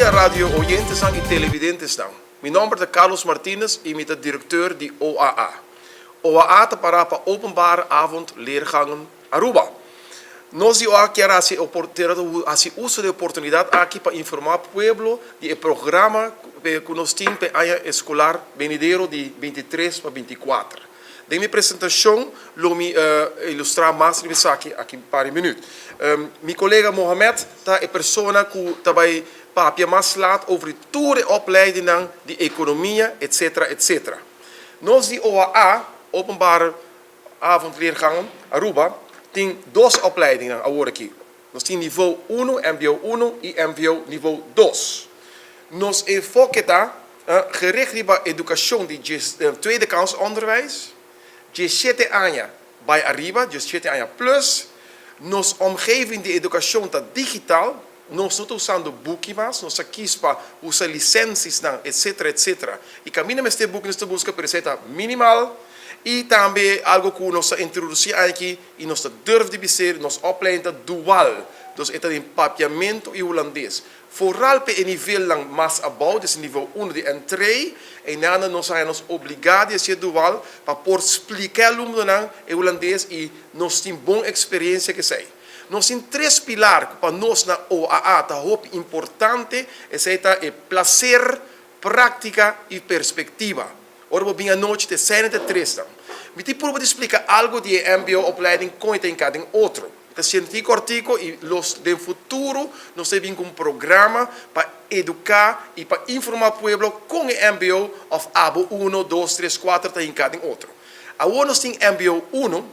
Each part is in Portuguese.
dia, radio oyentes y televidentes. Mi nombre es Carlos Martinez y mi directeur de OAA. OAA te para openbare avond leergangen Aruba. Nós queremos fazer uso da oportunidade aqui para informar o pueblo do programa que nós temos para a escolar venidero de 23 para 24. Da minha apresentação, eu me ilustrar mais aqui para um minuto. Meu colega Mohamed é a pessoa que também para mais laat over toda a opleiding de economia, etc. etc. Nós de OAA, openbare avond leergangen Aruba, tem duas opleidingen agora aqui. Nós temos nível 1, MBO 1 e MBO nível 2. Nós enfocamos gericht op educação de tweede kans onderwijs, 17 anos bij arriba, 17 anos plus. Nos omgeving de educação está digital. Nós não estamos usando boekjes, nós estamos aqui para usar licenças, etc, etc. E caminhamos este boek, nós busca receita minimal. E também algo que nós introduzimos aqui e nós durfamos dizer, nós opleiding dual. Dus het is een papiamento e holandês. Vooral op een nível mais abaixo, dus nível 1 de entrei, e nada nós somos obrigados a ser dual para por explicar o aluno em holandês e nós temos boa experiência que sei. Nós temos três pilares para nós na OAA, tá muito importante, é prazer, prática e perspectiva. Ora, vou vir à noite de cena de três. Me te provo de explicar algo de MBO opleiding com em cada outro. Het científico artigo e los del futuro nós temos um programa para educar e para informar o pueblo com o MBO of ABO 1, 2, 3, 4 em cada outro. Agora nós temos MBO 1,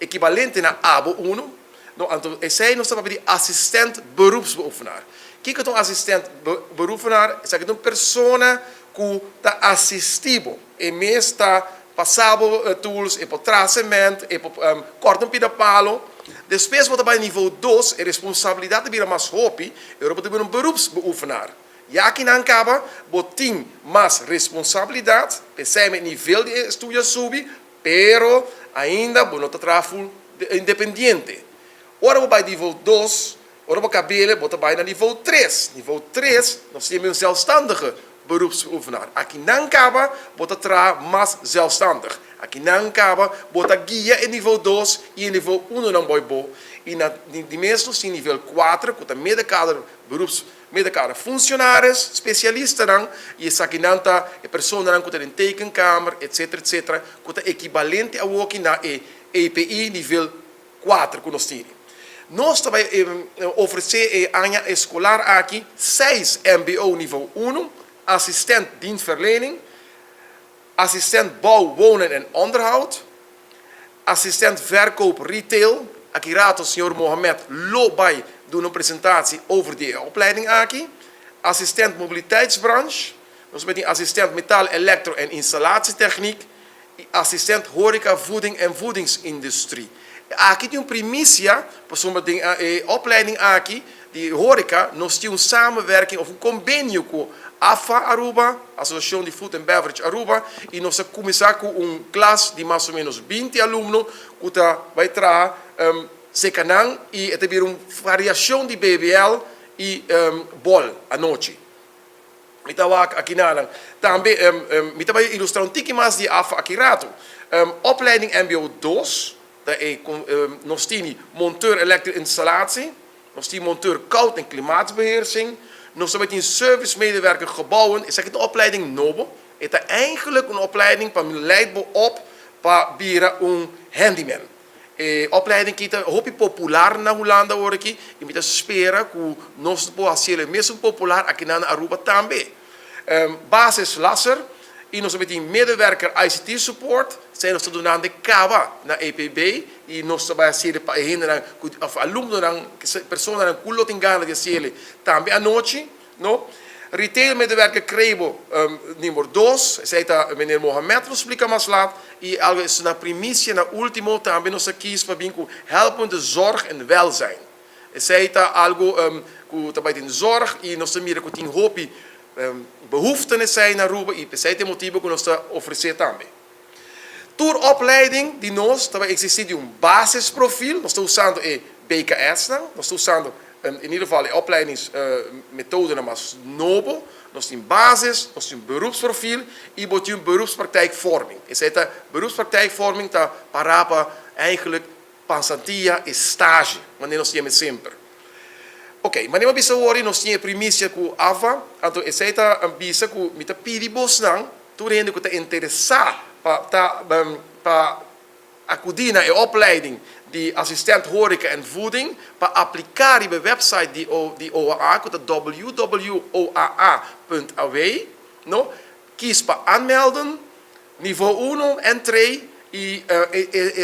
equivalente a ABO 1. Então, esse nós estamos de assistente beroepsbeoefenaar. O que é um assistente beroepsbeoefenaar? É uma pessoa que está assistindo e mesmo está passando tools, e para tratamento, e para cortar um palo. Depois, wat bij niveau 2, a responsabilidade de mais hopi, Europa de um beroepsbeoefenaar. Ja, que não acaba, botin mais responsabilidade, pensei met nível de estudo subi, pero ainda não está trabalhando independente. Ora, bij niveau 2, ora, cabelo, bota bij na niveau 3. Niveau 3, nós temos een zelfstandige beroepsbeoefenaar. Aqui não acaba, bota tra mais zelfstandig. Aqui não acaba, bota guia em nível 2 e em nível 1 não vai bom. E de mesmo em nível 4, que está medicado medicado funcionários, especialistas, e essa aqui não está a pessoa que está em tekenkamer, etc, etc, que está equivalente a o que na EPI nível 4 que nós temos. Nós também oferecemos a área escolar aqui 6 MBO nível 1, assistente dienstverlening, assistent bouw, wonen en onderhoud, assistent verkoop retail. Aqui raad o senhor Mohamed Lobai doen een presentatie over die opleiding aqui. Assistent mobiliteitsbranche, ons met die assistent metaal, elektro en installatietechniek, assistent horeca, voeding en voedingsindustrie. Aqui tem primícia, para sommige opleiding aqui, die horeca, nós temos samenwerking of een convenio com AFA Aruba, Associação de Food and Beverage Aruba, e nós começamos com classe de mais ou menos 20 alunos que vai trazer secanang e ter uma variação de BBL e bol à noite. Então aqui nada. Também me também ilustrar um pouquinho mais de AFA aqui rato. Opleiding MBO 2, nós temos monteur elektro-installatie, nós temos monteur koud- en klimaatbeheersing. Nós também temos servicemedewerker gebouwen. Is een opleiding nobel. Het is eigenlijk een opleiding para leiden op para virar handyman. Opleiding que é muito popular na Holanda hoor aqui. E me espera que nós podemos ser mesmo popular aqui na Aruba também. Basislasser. E nós também temos medewerker ICT support. Zij nós doen aan de KABA na EPB. E nós também ser para hinderen of alunos pessoas que culo tem gana de ser também à noite, no? Retail medewerker Krebo número 2, zij está meneer Mohamed explica mais lá e algo is na primícia na último também nós aqui para vinco helpende zorg en welzijn. Zij está algo que também tem zorg e nós também que tem hopi behoeften zijn naar Aruba e zij tem motivo que nós oferecer também. Door opleiding die nós também existe um basisprofiel, nós estamos usando BKS, nós estamos usando in ieder geval de opleidingsmethode maar nobel, nog in basis, nog in beroepsprofiel, je moet je beroepspraktijkvorming. Is het beroepspraktijkvorming dat parapa eigenlijk pansantia is stage, wanneer nog je met simper. Oké, maar niet bisa worry nog je primícia ku ava, anto is het een bisa ku met de piribos nang, toen rende ku te interessa pa acudir na opleiding die assistent horeca en voeding, pa applicare bij website die OAA, ku www.oaa.aw, no, kies pa aanmelden, niveau 1 en 3, e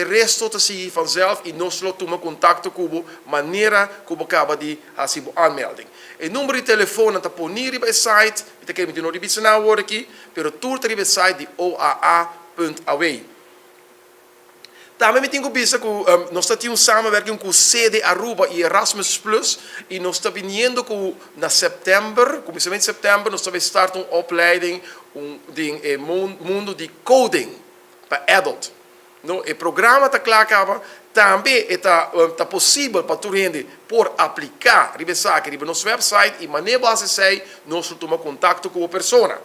resto te zien vanzelf in noslo tuma contacto kubo manera kubo kaba di hasibo aanmelding. E numero di telefono ta poniri bij site, ita kemi di no ribitsa na worki, pero turtri bij site di oaa.aw. Também tenho visto que nós temos samenwerking com o CD Aruba e Erasmus Plus e nós estamos vindo com na setembro, começamento de setembro, nós estamos starten uma opleiding de mundo de coding para adult. No, o programa está claro, também está possível para tu gente por aplicar, ribesar que no nosso website e maneira base sei nós tomamos contato com a pessoa.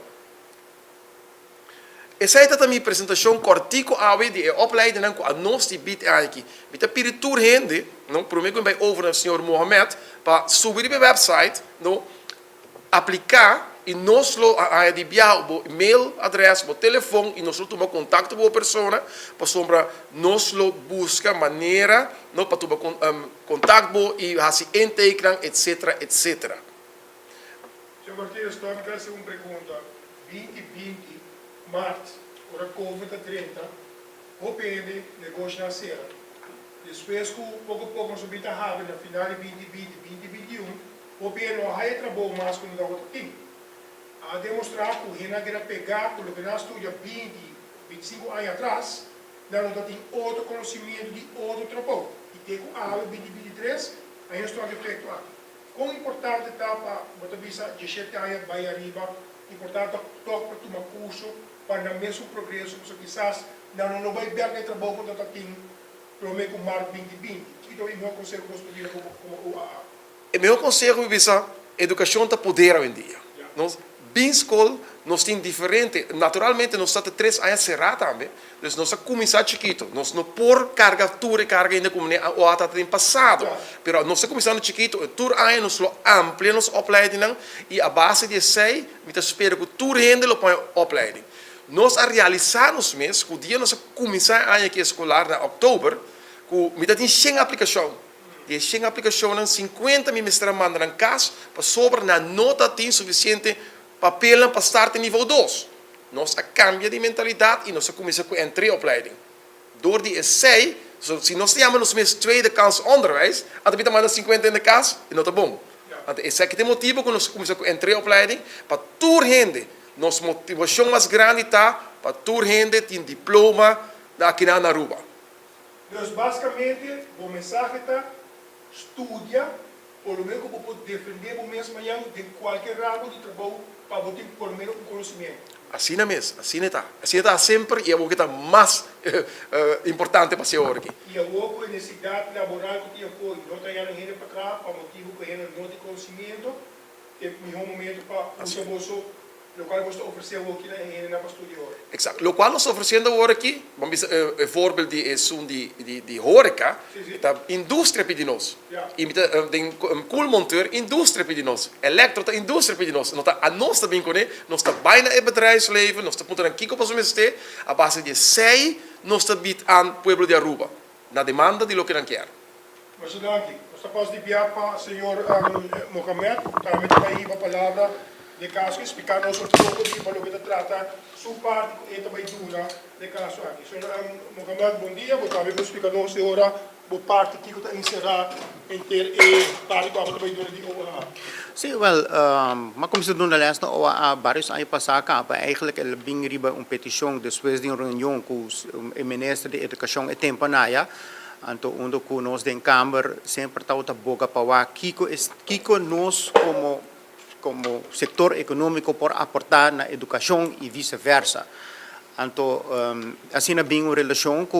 Essa é a minha apresentação cortico de opleiding que a nós te biedt aqui. Met de piritur hende, não prometo bij over ao senhor Mohamed para subir o website, não aplicar e nós lo a enviar o e-mail, adres, o telefone e nós tomamos contato com a pessoa para sombra nós lo busca maneira, não para tomar contato e assim integrar, etc, etc. Senhor Martínez, estou a fazer uma pergunta. 2020 março, ora COVID-30, opende negócio na cera. Depois, pouco a pouco, nós subimos a na final de 2020, 2021, opende não há trabalho mais como da outra time. A demonstrar que o Renan quer pegar, pelo que nós estudamos 20, 25 anos atrás, nós não temos outro conhecimento de outro trabalho. E tem com a 2023, aí nós estamos efetuando. Quão importante está para a visa de 7 anos, vai arriba, importante tocar para tomar curso, para o mesmo progresso, porque quizás não vai ver que trabalho quando está aqui, pelo menos com março 2020. Então, o meu conselho como UAA. O meu conselho é a educação está poder hoje em dia. Nós, bem escola, nós temos diferente. Naturalmente, nós estamos 3 anos cerrados também. Então, nós começamos chiquito. Nós não por carga, tour e carga ainda como o ato tem passado. Mas nós começamos chiquito, tour anos nós ampliamos a opleiding e a base de 6, nós esperamos que tour ainda lo põe a opleiding. Nós realizamos mês, que o dia nós começamos a ano escolar na outubro, que nós temos 100 aplicações. De 100 aplicações, 50 ministros mandam casa, para sobre na nota tem suficiente papel para estar em nível 2. Nós cambia de mentalidade e nós começamos com entreopleiding. Door die essay, se nós temos mês tweede kans onderwijs, dan bieden we 50 in de kas, en dat is bom. Want esse é que tem motivo que nós começamos com entreopleiding, para toda gente, nossa motivação mais grande está para toda gente ter diploma aqui na Aruba. Então, basicamente, o mensagem está estudia, por menos que pode defender o mesmo amanhã de qualquer ramo de trabalho para você por menos conhecimento. Assim é mesmo, assim está. Assim está sempre e é o que está mais importante para ser aqui. E a outra necessidade laboral que tinha foi, não está indo ainda para trás, para motivo que ainda não tem conhecimento, é o melhor momento para o seu bolso. Lo qual você ofereceu aqui na pastoria. Exato. O qual nós oferecendo agora aqui, vamos ver, voorbeeld de horeca, a indústria pede nós. E tem koelmonteur, indústria pede nós. Elektro, a indústria pede nós. A nós também conhece, nós está bijna in bedrijfsleven, nós está pontando aqui com o mestre, a base de 6, nós está bid aan pueblo de Aruba, na demanda de lo que não quer. Mas danke. Nós estamos de enviar para o senhor Mohamed, também para ir a palavra de caso, explicar-nos um pouco de para o que trata sua parte e também dura de caso aqui. Senhor Mohamed, bom dia. Vou também explicar-nos agora a parte que está encerrada entre a parte que também dura de OAA. Sim, mas como se diz na lista, há vários anos passados, eigenlijk ele bem riba petição depois de reunião com o ministro de Educação e Tempanaya, então onde que nós da Câmara sempre está a boca para Kiko nós como sector econômico por aportar na educação e vice-versa. Então, assim é bem uma relação que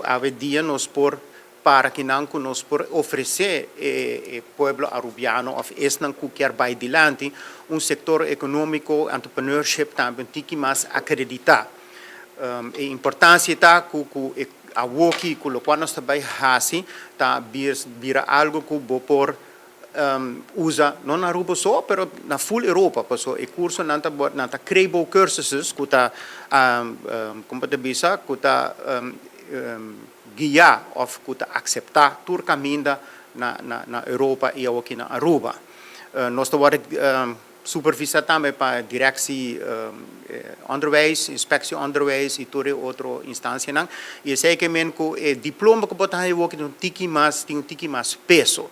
a dia nós por para que não nos por oferecer pueblo arubiano of não qualquer vai dilante sector econômico, entrepreneurship também tem que mais acreditar. A importância está que a woki que o quando está bem hasi tá vira algo que o por usa não na Aruba só, pero na full Europa, paso e curso nanta crebo cursos que tá como te bisa que tá guiar of que tá aceitar tur caminho na Europa e aqui na Aruba. Nós estamos supervisar também para direção onderwijs, inspectie onderwijs e toda outra instância não. E sei que men que o diploma que botar aí aqui tem um tiki mais peso.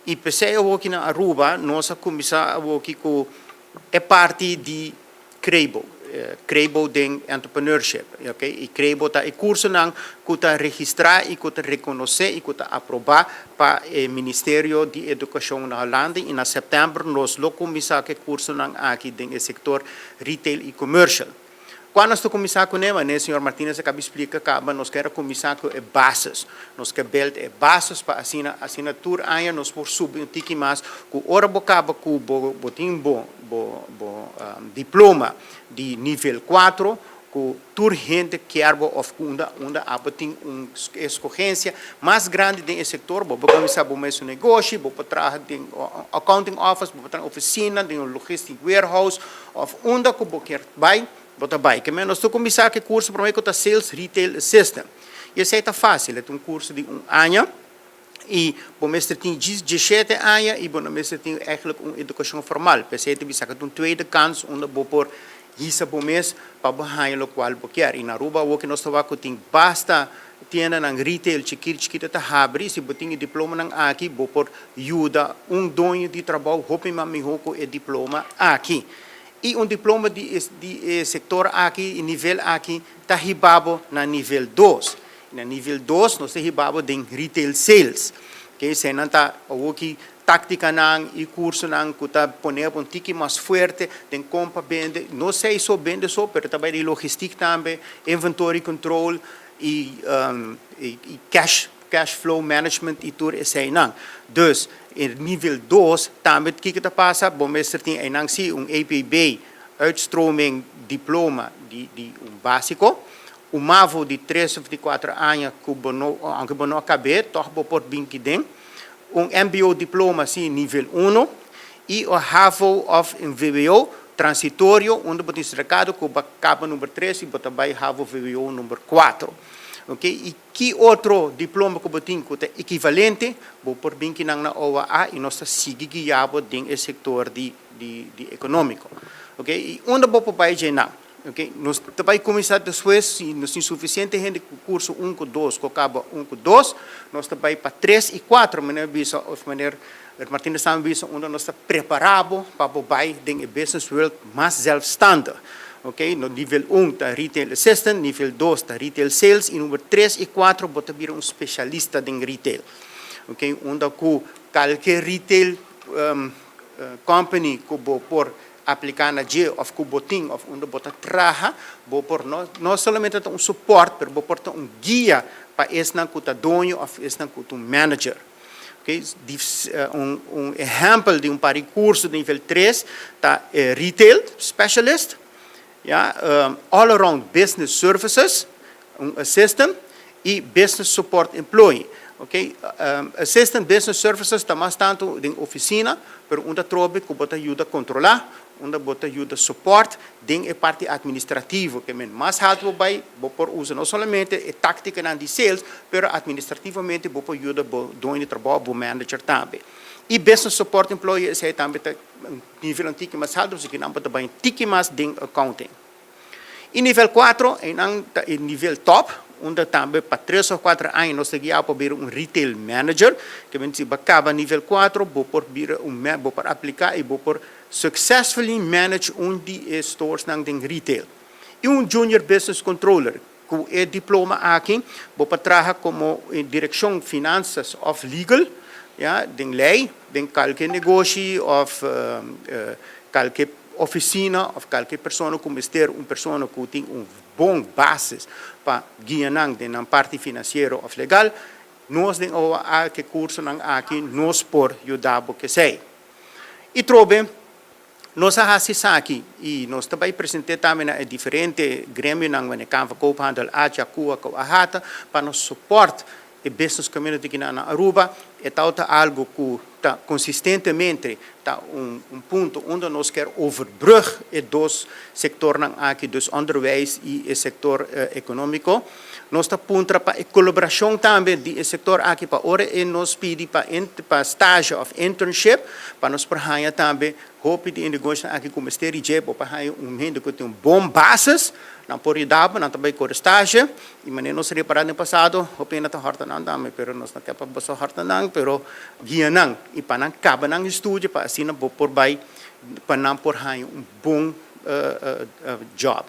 E pensei aqui na Aruba, nós começamos aqui com parte de Crebo de entrepreneurship, okay? E Crebo tá curso não que tá registrar e que tá reconhecer e que tá aprovar para o Ministério de Educação na Holanda e na setembro nós lo começar que curso não aqui no setor retail e commercial. Quando nós começar com ele, né, senhor Martínez acaba explica que nós queremos começar com bases, nós queremos bases para assinatura aí nós por subir um tique mais, que ora bocaba com botim diploma de nível 4, que toda gente quer onde tem uma escorrência mais grande dentro do setor, vou começar a fazer um negócio, vou trabalhar em accounting office, vou trabalhar em oficina, em logistic warehouse, onde que vou querer vai. Bota bem, que nós estamos começar que curso para mim que Sales Retail Assistant. E isso é fácil, é um curso de ano e o mestre tem 17 anos e o mestre tem eigenlijk uma educação formal. Pensei que bisa que um tweede kans onde vou por isso por mês para banhar o qual vou querer. E na Aruba o que nós estamos com tem basta tienda ng retail chiquita ta habri se boting diploma ng aqui vou por ajuda dono de trabalho hope mami hoko diploma aqui. E diploma de setor aqui, nível aqui, está ribabo na nível 2. Na nível 2, nós estamos ribabo de retail sales. Que se não está aqui tática nang e curso nang que está poner um tique mais forte, de compra vende, não sei só vende só, mas também de logística também, inventory control e cash flow management e tudo isso aí não. Dus in nível 2, também o que está passando, bom, mestre tem APB, uitstroming diploma de básico, MAVO de 3 of 4 anos que não acabei, toch por 20 den, MBO diploma sim nível 1 e o HAVO of VWO transitório, onde você tem recado que acaba número 3 e você vai HAVO VWO número 4. Okay? E que outro diploma que você tem que é equivalente, vou por bem que na OAA e nós seguimos guiado no setor de econômico. Okay? E onde você vai gerar? Okay? Nós vai começar depois, se não tem suficiente gente com curso 1 com 2, que acaba 1 com 2, nós vai para 3 e 4, maneira Martínez também onde nós estamos preparados para vai no business world mais zelfstandig. Okay? No nível 1 está retail assistant, nível 2 está retail sales e número 3 e 4 você vira um especialista em retail. Okay? Onde qualquer retail company que por aplicar na G of que botin of onde você trabalha, por não somente um suporte, mas por um guia para esse não que está dono of esse não que está manager. Okay? Exemplo de curso de nível 3 está retail specialist, all around business services, assistant e business support employee. Okay? Assistant business services está mais tanto em oficina, mas onde trabalha que você ajuda a controlar, onde você ajuda a suporte, tem a parte administrativa, que é mais alto vai, você usa não somente a tática de sales, mas administrativamente você ajuda a dono de trabalho, o manager também. E business support employee é também nível antigo mais alto, porque não pode bem tique mais de accounting. E nível 4 é nível top, onde também para 3 ou 4 anos nós seguimos para vir retail manager, que se acaba nível 4, vou por aplicar e vou por successfully manage de stores em retail. E junior business controller, que é diploma aqui, vou para trabalhar como direção finanças of legal, de lei, de qualquer negócio, of qualquer oficina, of qualquer pessoa como ter pessoa que tem bom basis para guiar na parte financeira ou legal, nós den OAA que curso ng aqui nós por yudabo que sei. E trobe, nós há aqui e nós também apresentamos também a diferente grêmio ng Manekava Koophandel Atia Kua Ahata para nos suporte e business community que na Aruba é algo que tá consistentemente tá ponto onde nós quer overbrug e dos sector ng aqui dos onderwijs e o sector econômico. Nós está punta para a colaboração também do setor aqui para ora e nós pedimos para stage of internship para nós perhanha também hope de negócio aqui como esteri job para hanha gente que tem bom bases na poridade na também com stage e maneira nós reparado no passado hope na horta não também pero nós não quer para bossa horta não pero guia não e para não caba não estudo para assim não por vai para não por hanha bom job.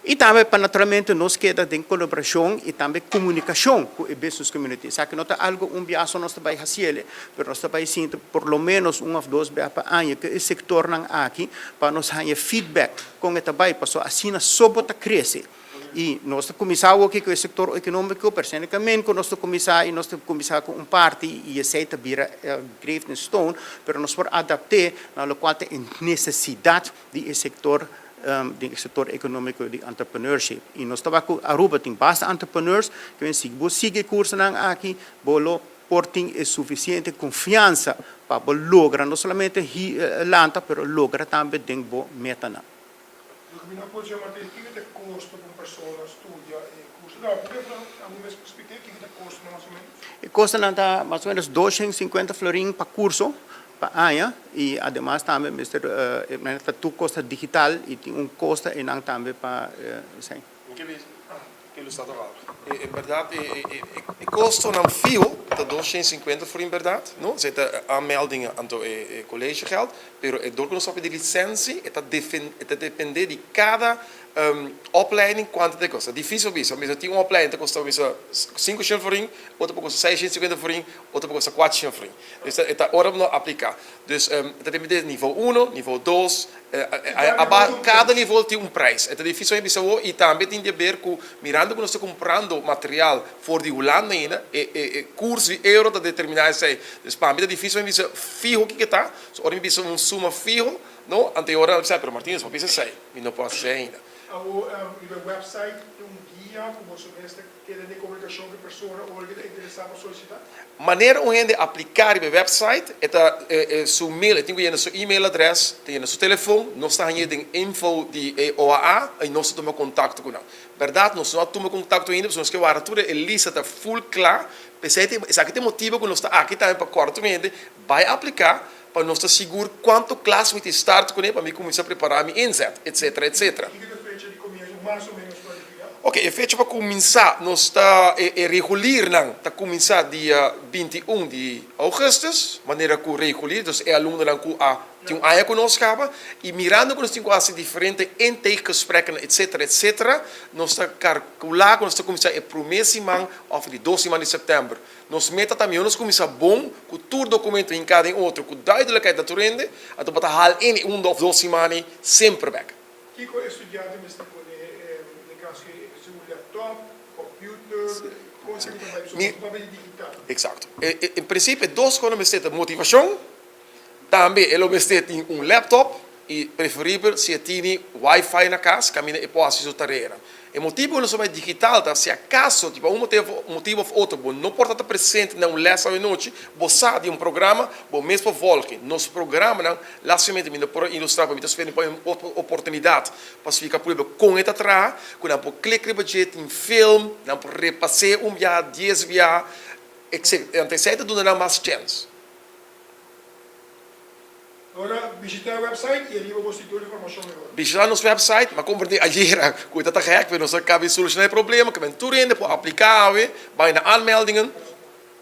E também, naturalmente, nós queda em colaboração e também comunicação com a business community. Sabe que não é algo biaso nós também fazemos, mas nós também sinto por lo menos ou dois vezes por ano que o sector não aqui para nós ter feedback com o também, para assim a sobota cresce. E nós começamos aqui com o setor econômico, personalmente, nós começamos com parte e aceita vira grave stone, mas nós vamos adaptar na qual tem necessidade do setor do setor econômico de entrepreneurship. E nós estamos com Aruba, tem bastante entrepreneurs que vão seguir curso aqui, bolo portem é suficiente confiança para lograr não somente lanta, mas lograr também dentro meta. Quindi non possiamo dire che è costo per una persona studia e curso. No, perché a me spiegare che è costo mais ou menos? O custo está mais ou menos 250 florin para curso, para ano, e además também tu custa digital e tem custo e não também para sim. Que lo stato lá. In verdade, o custo não fio de 250 voor in verdade, não? Zit aanmeldingen aan het collegegeld, pero het doorkomen de licentie, het depende de cada opleiding quanto te kosta. Difícil isso, mas tem uma opleiding que custa 5 shilling voor, outra custa 650 voor, outra custa 4 shilling voor. Dus het é hora não aplicar. Dus het depende de nível 1, nível 2, cada nível tem preço. É difícil e também tem a ver com mirando que nós estamos comprando material for de Holanda ainda, curso de euro para determinar isso aí. Então, para mim é difícil fijo que está, ora me uma suma fijo, não? Anterior eu sei, pero Martins, não precisa sei, e não posso ser ainda. O website tem guia como você que é de comunicação que a pessoa ou que está interessada para solicitar. Maneira onde aplicar o website é seu mail, tem que seu e-mail adresse, tem seu telefone, nós está aí tem info de OAA e nós toma contato com ela. Verdade, nós não toma contato ainda, nós que a aratura é lista está full clara, esse tem motivo que nós está aqui também para corretamente vai aplicar para nós estar seguro quanto classe vai start com ele para mim começar a preparar minha inset, etc, etc. E que fecha de começo mais ou menos para verificar? Ok, a fecha para começar, nós está regular não, está começar dia 21 de agosto, maneira que regular, então é aluno não que tem um ano conosco e mirando que nós temos quase diferente intakegesprekken, etc, etc, nós está calcular que nós está começar a primeira semana ou de 2 semanas de setembro. Nós meta também nós começar bom com todo documento em cada outro, com duidelijkheid dat rende, até para hal in 1 of 2 semanas sempre back. Que o estudante me está de caso que seu laptop, computer, coisa que vai digital. Exato. Em princípio, duas coisas me estão motivação, também ele me tem laptop e preferível se tem Wi-Fi na casa, caminha e pode fazer tarefa. O motivo não é digital, tá? Se acaso, tipo, motivo ou outro, não pode estar presente na lesson à noite, você sabe de programa, você mesmo volta. Nosso programa, não, lá somente me por ilustrar para mim, então uma oportunidade para ficar público com esta atrás, com não por clicar budget em filme, não por repassar dia, 10 dia, etc. Então, do não mais chance. Agora, visitar o website e ali você tem informação melhor. Visitar nosso website, mas como eu ayer, cuida da gek, nós acabamos de solucionar o problema, que men toerende para aplicar, bij de aanmeldingen,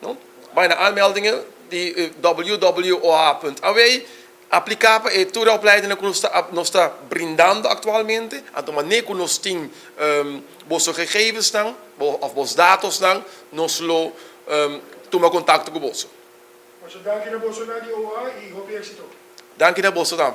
no? Bij de aanmeldingen, die www.oa.aw, aplicar para toda a opleiding que nós está brindando atualmente, então maneira que nós temos vossas gegevens, of vossas dados, nós lo toma contato com você. Mas dank je naar Bolsonaro die OA e hoop je êxito. Dank je, Bolsonaro.